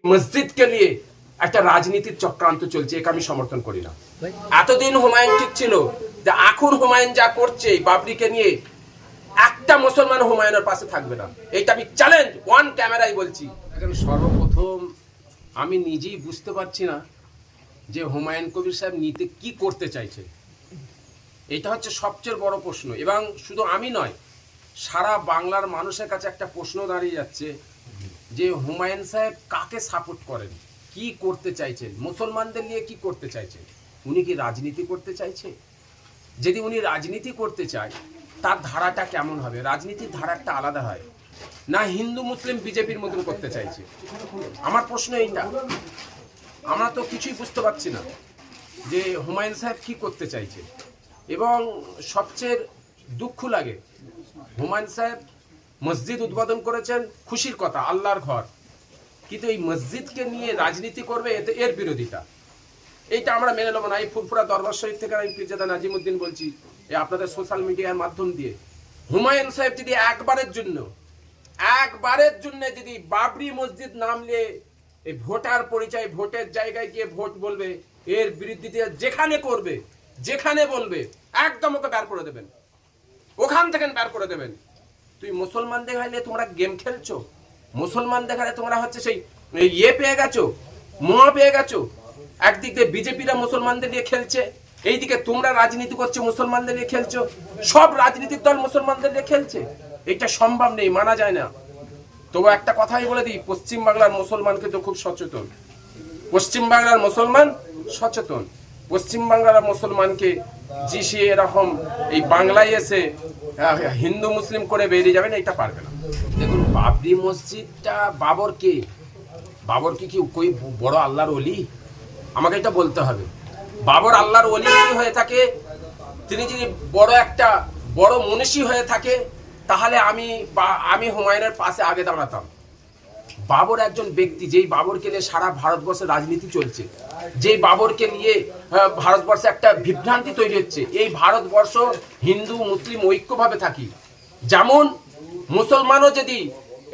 মসজিদকে নিয়ে একটা রাজনীতির চক্রান্ত চলছে, একে আমি সমর্থন করি না। এতদিন হুমায়ুন ঠিক ছিল, যে এখন হুমায়ুন যা করছে বাবরিকে নিয়ে, একটা মুসলমান হুমায়ুনের পাশে থাকবে না। এইটা আমি চ্যালেঞ্জ ওয়ান ক্যামেরায় বলছি। এখন সর্বপ্রথম আমি নিজেই বুঝতে পারছি না যে হুমায়ুন কবির সাহেব নিতে কি করতে চাইছে। এটা হচ্ছে সবচেয়ে বড় প্রশ্ন, এবং শুধু আমি নয়, সারা বাংলার মানুষের কাছে একটা প্রশ্ন দাঁড়িয়ে যাচ্ছে যে হুমায়ুন সাহেব কাকে সাপোর্ট করেন, কি করতে চাইছেন, মুসলমানদের নিয়ে কি করতে চাইছেন। উনি কি রাজনীতি করতে চাইছে? যদি উনি রাজনীতি করতে চায় তার ধারাটা কেমন হবে? রাজনীতির ধারা একটা আলাদা হয় না, হিন্দু মুসলিম বিজেপির মতন করতে চাইছে। আমার প্রশ্ন এইটা, আমরা তো কিছুই বুঝতে পারছি না যে হুমায়ুন সাহেব কি করতে চাইছে। এবং সবচেয়ে দুঃখ লাগে, হুমায়ুন সাহেব মসজিদ উদ্বোধন করেছেন, খুশির কথা, আল্লাহর ঘর, কিন্তু এই মসজিদকে নিয়ে রাজনীতি করবে, এতে এর বিরোধিতা। এইটা আমরা মেনে নেবো না। এই ফুরফুরা দরবার শরীফ থেকে আমি পীরজাদা নাজিমুদ্দিন বলছি, আপনাদের সোশ্যাল মিডিয়ার মাধ্যম দিয়ে, হুমায়ুন সাহেব যদি একবারের জন্য যদি বাবরি মসজিদ নাম নিয়ে এই ভোটার পরিচয়, ভোটের জায়গায় গিয়ে ভোট বলবে, এর বিরুদ্ধে যেখানে বলবে একদম ওকে বের করে দেবেন, ওখান থেকে বের করে দেবেন। তুই মুসলমান দেখাইলে তোমরা গেম খেলছো, মুসলমান দেখালে তোমরা হচ্ছে সেই পেয়ে গেছো, মোয়া পেয়ে গেছো। একদিক দিয়ে বিজেপিরা মুসলমানদের নিয়ে খেলছে, এইদিকে তোমরা রাজনীতি করছো, মুসলমানদের নিয়ে খেলছো। সব রাজনৈতিক দল মুসলমানদের নিয়ে খেলছে, এটা সম্ভব নেই, মানা যায় না। তবু একটা কথাই বলে দিই, পশ্চিম বাংলার মুসলমান কিন্তু খুব সচেতন। পশ্চিম বাংলার মুসলমান সচেতন। পশ্চিম বাংলার মুসলমানকে সে এরকম এই বাংলায় এসে হিন্দু মুসলিম করে বেরিয়ে যাবে না, এটা পারবে না। দেখুন, বাবরি মসজিদটা বাবর কি কই বড় আল্লাহর ওলি? আমাকে এটা বলতে হবে। বাবর আল্লাহর ওলি যদি হয়ে থাকে, তিনি যদি বড় মনীষী হয়ে থাকে, তাহলে আমি হুমায়ুনের পাশে আগে দাঁড়াতাম। বাবর একজন ব্যক্তি, যেই বাবরকে নিয়ে সারা ভারতবর্ষে রাজনীতি চলছে, যেই বাবরকে নিয়ে ভারতবর্ষে একটা বিভ্রান্তি তৈরি হচ্ছে। এই ভারতবর্ষ হিন্দু মুসলিম ঐক্যভাবে থাকি, যেমন মুসলমানও যদি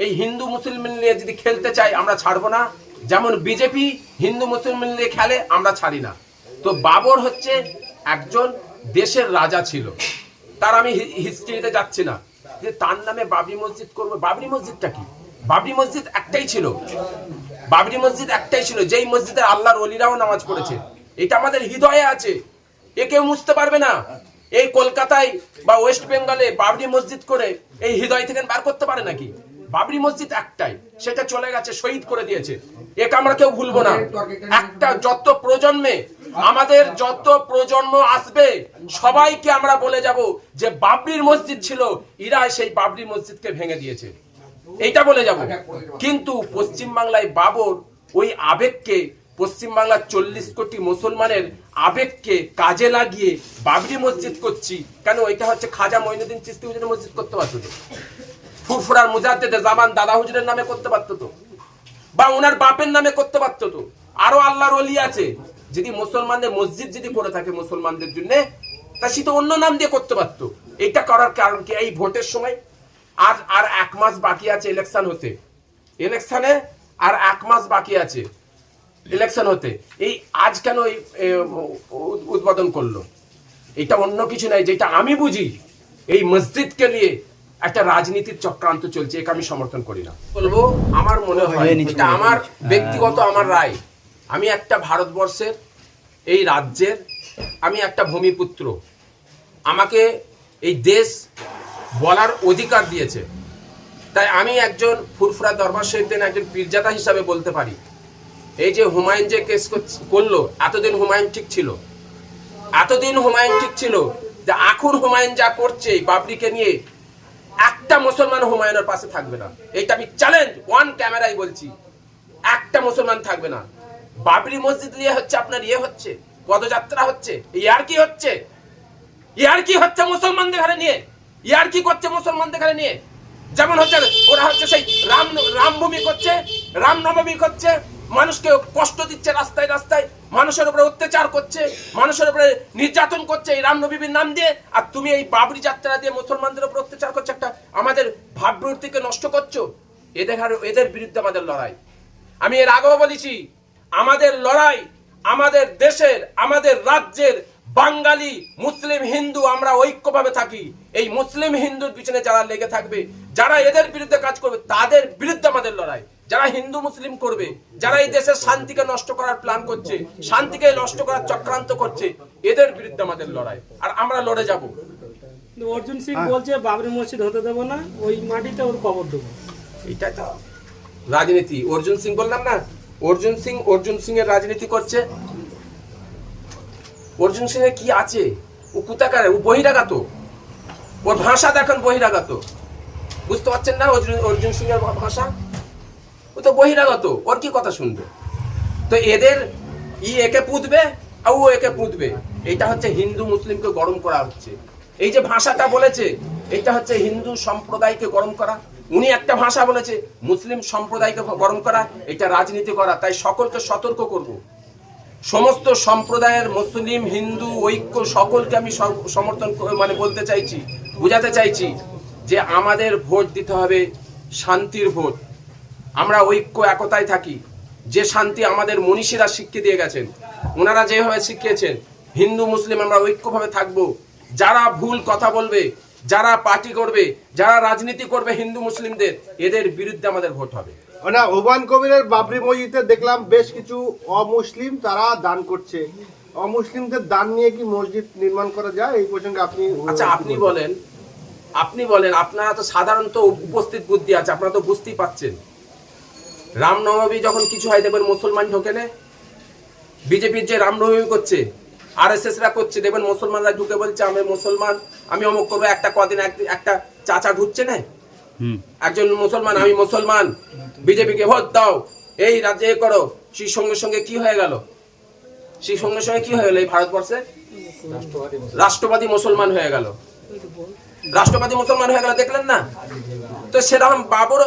এই হিন্দু মুসলিম নিয়ে যদি খেলতে চাই আমরা ছাড়বো না, যেমন বিজেপি হিন্দু মুসলিম নিয়ে খেলে আমরা ছাড়ি না। তো বাবর হচ্ছে একজন দেশের রাজা ছিল, তার আমি হিস্ট্রিতে যাচ্ছি না, যে তার নামে বাবরি মসজিদ করবো। বাবরি মসজিদটা কি? বাবরি মসজিদ একটাই ছিল, যেই মসজিদের আল্লাহর ওলিরাও নামাজ পড়েছে। এটা আমাদের হৃদয়ে আছে, এ কেউ মুছতে পারবে না। এই কলকাতায় বা ওয়েস্ট বেঙ্গলে বাবরি মসজিদ করে এই হৃদয় থেকে বার করতে পারে নাকি? বাবরি মসজিদ একটাই, সেটা চলে গেছে, শহীদ করে দিয়েছে, একে আমরা কেউ ভুলবো না। একটা আমাদের যত প্রজন্ম আসবে সবাইকে আমরা বলে যাব যে বাবরির মসজিদ ছিল, ইরা সেই বাবরি মসজিদকে ভেঙে দিয়েছে, এইটা বলে যাব। কিন্তু পশ্চিম বাংলায় বাবর ওই আবেগকে, পশ্চিম বাংলার 40 কোটি মুসলমানের আবেগকে কাজে লাগিয়ে বাবরি মসজিদ করছি কেন? ওইটা হচ্ছে খাজা মঈনুদ্দিন চিশতি হুজুরের মসজিদ করতে পারতো তো, ফুরফুরার মুজাদ্দেদে জামান দাদা হুজুরের নামে করতে পারতো তো, বা ওনার বাপের নামে করতে পারতো তো। আরো আল্লাহর ওলি আছে, যদি মুসলমানদের মসজিদ যদি করে থাকে মুসলমানদের জন্য, তা সে তো অন্য নাম দিয়ে করতে পারতো। এটা করার কারণ কি? এই ভোটের সময় আর 1 মাস বাকি আছে ইলেকশন হতে, আর 1 মাস বাকি আছে ইলেকশন হতে। এই আজ কেন উদ্বোধন করলো? এটা অন্য কিছু নাই, যেটা আমি বুঝি এই মসজিদকে নিয়ে একটা রাজনীতির চক্রান্ত চলছে, একে আমি সমর্থন করি না। বলবো, আমার মনে হয়, এটা আমার ব্যক্তিগত আমার রায়, আমি একটা ভারতবর্ষের এই রাজ্যের আমি একটা ভূমিপুত্র, আমাকে এই দেশ বলার অধিকার দিয়েছে, তাই আমি একজন ফুরফুরা দরবার শরীফের একজন পীরজাদা হিসাবে বলতে পারি, এই যে হুমায়ুন যে কেস করলো, এতদিন হুমায়ুন ঠিক ছিল, যে এখন হুমায়ুন যা করছে বাবরিকে নিয়ে, একটা মুসলমান হুমায়ুনের পাশে থাকবে না। এইটা আমি চ্যালেঞ্জ ওয়ান ক্যামেরায় বলছি, একটা মুসলমান থাকবে না। বাবরি মসজিদ নিয়ে হচ্ছে আপনার হচ্ছে পদযাত্রা হচ্ছে, ইয়ার কি হচ্ছে মুসলমানদের ঘরে নিয়ে, মুসলমানদের ঘরে নিয়ে। যেমন হচ্ছে ওরা হচ্ছে সেই রামভূমি করছে, রামনবমী করছে, মানুষকে কষ্ট দিচ্ছে রাস্তায়, মানুষের উপরে অত্যাচার করছে, মানুষের উপরে নির্যাতন করছে এই রামনবমীর নাম দিয়ে। আর তুমি এই বাবরি যাত্রা দিয়ে মুসলমানদের উপর অত্যাচার করছো, একটা আমাদের ভাবমূর্তিকে নষ্ট করছো। এদের বিরুদ্ধে আমাদের লড়াই। আমি এর আগেও বলেছি, আমাদের লড়াই আমাদের দেশের, আমাদের রাজ্যের বাঙালি, মুসলিম, হিন্দু আমরা ঐক্যভাবে থাকি। এই মুসলিম হিন্দুর পিছনে যারা লেগে থাকবে, যারা এদের বিরুদ্ধে কাজ করবে, তাদের বিরুদ্ধে আমাদের লড়াই। যারা হিন্দু মুসলিম করবে, যারা এই দেশের শান্তিকে নষ্ট করার প্ল্যান করছে, শান্তিকে নষ্ট করার চক্রান্ত করছে, এদের বিরুদ্ধে আমাদের লড়াই, আর আমরা লড়ে যাব। অর্জুন সিং বলছে বাবরি মসজিদ হতে দেবো না, ওই মাটিতে ওর কবর দেবো। এটাই তো রাজনীতি। অর্জুন সিং বললাম না, অর্জুন সিং এর রাজনীতি করছে। অর্জুন সিং এর কি আছে? ও কোথাকার? ও বহিরাগত। ওর ভাষা দেখেন বহিরাগত। বুঝতে পারছেন না অর্জুন সিং এর ভাষা? ও তো বহিরাগত, ওর কি কথা শুনবে? তো এদের একে পুঁতবে আর ও একে পুঁতবে। এটা হচ্ছে হিন্দু মুসলিমকে গরম করা হচ্ছে। এই যে ভাষাটা বলেছে, এটা হচ্ছে হিন্দু সম্প্রদায়কে গরম করা। উনি একটা ভাষা বলেছে, মুসলিম সম্প্রদায়কে গরম করা, এটা রাজনীতি করা। তাই সকলকে সতর্ক করব, সমস্ত সম্প্রদায়ের, মুসলিম, হিন্দু, ঐক্য, সকলকে আমি সমর্থন মানে বলতে চাইছি, বুঝাতে চাইছি যে আমাদের ভোট দিতে হবে শান্তির ভোট। আমরা ঐক্য একতায় থাকি। যে শান্তি আমাদের মনীষীরা শিখিয়ে দিয়ে গেছেন, ওনারা যেভাবে শিখিয়েছেন, হিন্দু মুসলিম আমরা ঐক্যভাবে থাকবো। যারা ভুল কথা বলবে, যারা পার্টি করবে, যারা রাজনীতি করবে হিন্দু মুসলিমদের, এদের বিরুদ্ধে আমাদের ভোট হবে। না, হুমায়ুন কবিরের বাবরি মসজিদে দেখলাম বেশ কিছু অমুসলিম তারা দান করছে। অমুসলিমদের দান নিয়ে কি মসজিদ নির্মাণ করা যায়? এই প্রসঙ্গে আপনি আচ্ছা আপনি বলেন, আপনারা তো সাধারণত উপস্থিত বুদ্ধি আছে, আপনারা তো বুঝতেই পাচ্ছেন। রামনবমী যখন কিছু হয় দেখবেন মুসলমান ঢোকে না। বিজেপির যে রামনবমী করছে, RSS রা করছে, দেখবেন মুসলমানরা ঢুকে বলছে আমি মুসলমান, আমি অমুক করবো। একটা কদিন একটা চাচা ঢুকছে না, একজন মুসলমান, আমি মুসলমান, বিজেপিকে ভোট দাও, এই রাজ্যে করো। সেই সঙ্গে সঙ্গে কি হয়ে গেল? এই ভারতবর্ষে রাষ্ট্রবাদী মুসলমান হয়ে গেল। দেখলেন না? তো সেরকম বাবর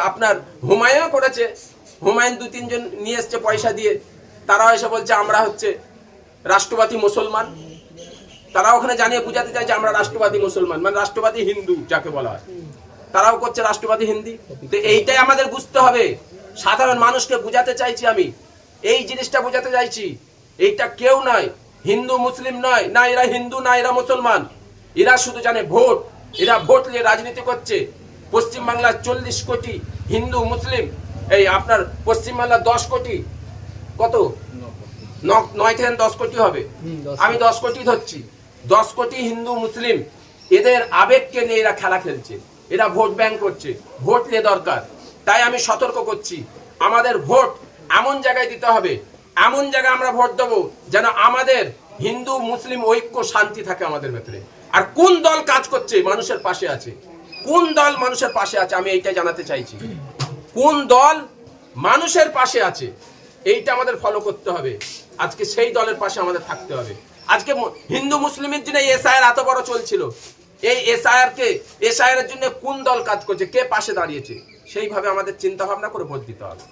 আপনার হুমায়ুন করেছে। হুমায়ুন 2-3 জন নিয়ে এসছে পয়সা দিয়ে, তারাও এসে বলছে আমরা হচ্ছে রাষ্ট্রবাদী মুসলমান। তারা ওখানে জানিয়ে বুঝাতে চাইছে আমরা রাষ্ট্রবাদী মুসলমান, মানে রাষ্ট্রবাদী হিন্দু যাকে বলা হয়। তারাও করছে রাষ্ট্রবাদী হিন্দি। তো এইটাই আমাদের বুঝতে হবে। সাধারণ মানুষকে বুঝাতে চাইছি আমি, এই জিনিসটা বুঝাতে চাইছি। এইটা কেউ নয়, হিন্দু মুসলিম নয়, না এরা হিন্দু না এরা মুসলমান। এরা শুধু জানে ভোট। এরা ভোট নিয়ে রাজনীতি করছে। পশ্চিমবাংলার 40 কোটি হিন্দু মুসলিম, এই আপনার পশ্চিমবাংলার 10 কোটি, কত 9 থেকে 10 কোটি হবে, আমি 10 কোটি ধরছি। 10 কোটি হিন্দু মুসলিম, এদের আবেগকে নিয়ে এরা খেলা খেলছে। এরা ভোট ব্যাংক করছে, ভোট নিয়ে দরকার। তাই আমি সতর্ক করছি, আমাদের ভোট এমন জায়গায় দিতে হবে, এমন জায়গায় আমরা ভোট দেবো যেন আমাদের হিন্দু মুসলিম ঐক্য শান্তি থাকে আমাদের ভেতরে। আর কোন দল কাজ করছে মানুষের পাশে আছে, কোন দল মানুষের পাশে আছে, আমি এইটা জানাতে চাইছি। কোন দল মানুষের পাশে আছে, এইটা আমাদের ফলো করতে হবে। আজকে সেই দলের পাশে আমাদের থাকতে হবে। আজকে হিন্দু মুসলিমের জন্য SIR এত বড় চলছিল, এই SIR এর জন্য কোন দল কাজ করছে, কে পাশে দাঁড়িয়েছে, সেইভাবে আমাদের চিন্তা ভাবনা করে ভোট দিতে হবে।